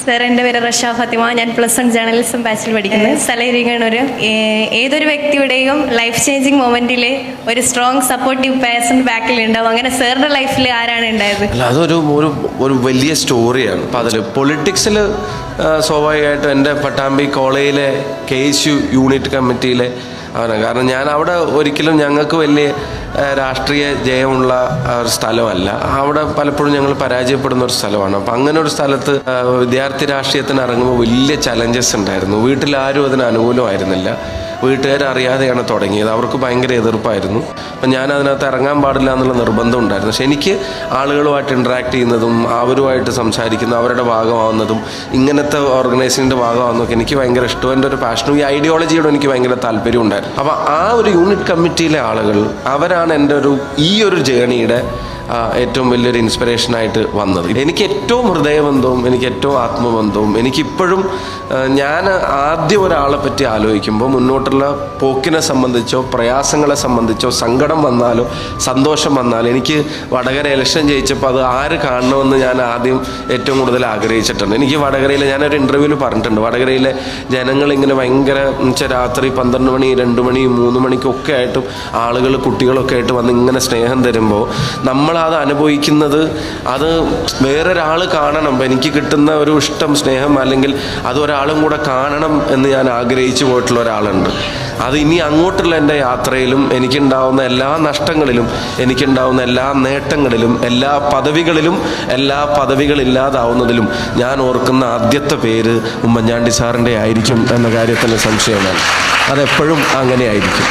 Sir, എൻ്റെ പേര് Rasha Fathima. ഞാൻ +1 ജേർണലിസം ബാച്ചിൽ പഠിക്കുന്നത്. സ്ഥലം ഏതൊരു വ്യക്തിയുടെയും ലൈഫ് ചേഞ്ചിങ് മൊമെന്റിൽ ഒരു സ്ട്രോങ് സപ്പോർട്ടീവ് പേഴ്സൺ ബാക്കിൽ ഉണ്ടാവും. അങ്ങനെ സാറിന്റെ ലൈഫിൽ ആരാണ് ഉണ്ടായത്? അതൊരു ഒരു വലിയ സ്റ്റോറിയാണ്. അപ്പം അതിൽ പൊളിറ്റിക്സിൽ സ്വാഭാവികമായിട്ടും എൻ്റെ പട്ടാമ്പി കോളേജിലെ KSU യൂണിറ്റ് കമ്മിറ്റിയിലെ അവനാണ്. കാരണം ഞാൻ അവിടെ ഒരിക്കലും ഞങ്ങൾക്ക് വലിയ രാഷ്ട്രീയ ജയമുള്ള ഒരു സ്ഥലമല്ല. അവിടെ പലപ്പോഴും ഞങ്ങൾ പരാജയപ്പെടുന്ന ഒരു സ്ഥലമാണ്. അപ്പം അങ്ങനെ ഒരു സ്ഥലത്ത് വിദ്യാർത്ഥി രാഷ്ട്രീയത്തിന് ഇറങ്ങുമ്പോൾ വലിയ ചലഞ്ചസ് ഉണ്ടായിരുന്നു. വീട്ടിലാരും അതിന് അനുകൂലമായിരുന്നില്ല. വീട്ടുകാരറിയാതെയാണ് തുടങ്ങിയത്. അവർക്ക് ഭയങ്കര എതിർപ്പായിരുന്നു. അപ്പം ഞാൻ അതിനകത്ത് ഇറങ്ങാൻ പാടില്ല എന്നുള്ള നിർബന്ധം ഉണ്ടായിരുന്നു. പക്ഷെ എനിക്ക് ആളുകളുമായിട്ട് ഇൻട്രാക്ട് ചെയ്യുന്നതും അവരുമായിട്ട് സംസാരിക്കുന്നതും അവരുടെ ഭാഗമാവുന്നതും ഇങ്ങനത്തെ ഓർഗനൈസിങ്ങിൻ്റെ ഭാഗമാവുന്നതൊക്കെ എനിക്ക് ഭയങ്കര ഇഷ്ടം. എൻ്റെ ഒരു പാഷനും ഈ ഐഡിയോളജിയോട് എനിക്ക് ഭയങ്കര താല്പര്യം ഉണ്ടായിരുന്നു. അപ്പോൾ ആ ഒരു യൂണിറ്റ് കമ്മിറ്റിയിലെ ആളുകൾ അവരാണ് എൻ്റെ ഈ ഒരു ജേണിയുടെ ഏറ്റവും വലിയൊരു ഇൻസ്പിറേഷനായിട്ട് വന്നത്. എനിക്ക് ഏറ്റവും ഹൃദയബന്ധവും എനിക്ക് ഏറ്റവും ആത്മബന്ധവും എനിക്കിപ്പോഴും ഞാൻ ആദ്യം ഒരാളെ പറ്റി ആലോചിക്കുമ്പോൾ മുന്നോട്ടുള്ള പോക്കിനെ സംബന്ധിച്ചോ പ്രയാസങ്ങളെ സംബന്ധിച്ചോ സങ്കടം വന്നാലോ സന്തോഷം വന്നാലോ എനിക്ക് വടകര ഇലക്ഷൻ ജയിച്ചപ്പോൾ അത് ആര് കാണണമെന്ന് ഞാൻ ആദ്യം ഏറ്റവും കൂടുതൽ ആഗ്രഹിച്ചിട്ടുണ്ട്. എനിക്ക് വടകരയിലെ ഞാനൊരു ഇൻ്റർവ്യൂവിൽ പറഞ്ഞിട്ടുണ്ട്, വടകരയിലെ ജനങ്ങളിങ്ങനെ ഭയങ്കര രാത്രി 12 മണി 2 മണി 3 മണിക്കൊക്കെ ആയിട്ടും ആളുകൾ കുട്ടികളൊക്കെ ആയിട്ട് വന്ന് ഇങ്ങനെ സ്നേഹം തരുമ്പോൾ നമ്മളത് അനുഭവിക്കുന്നത് അത് വേറൊരാൾ കാണണം. എനിക്ക് കിട്ടുന്ന ഒരു ഇഷ്ടം സ്നേഹം അല്ലെങ്കിൽ അതൊരാളും കൂടെ കാണണം എന്ന് ഞാൻ ആഗ്രഹിച്ചു പോയിട്ടുള്ള ഒരാളുണ്ട്. അത് ഇനി അങ്ങോട്ടുള്ള എൻ്റെ യാത്രയിലും എനിക്കുണ്ടാവുന്ന എല്ലാ നഷ്ടങ്ങളിലും എനിക്കുണ്ടാവുന്ന എല്ലാ നേട്ടങ്ങളിലും എല്ലാ പദവികളില്ലാതാവുന്നതിലും ഞാൻ ഓർക്കുന്ന ആദ്യത്തെ പേര് ഉമ്മൻചാണ്ടി സാറിൻ്റെ ആയിരിക്കും എന്ന കാര്യത്തിന് സംശയമാണ്. അതെപ്പോഴും അങ്ങനെയായിരിക്കും.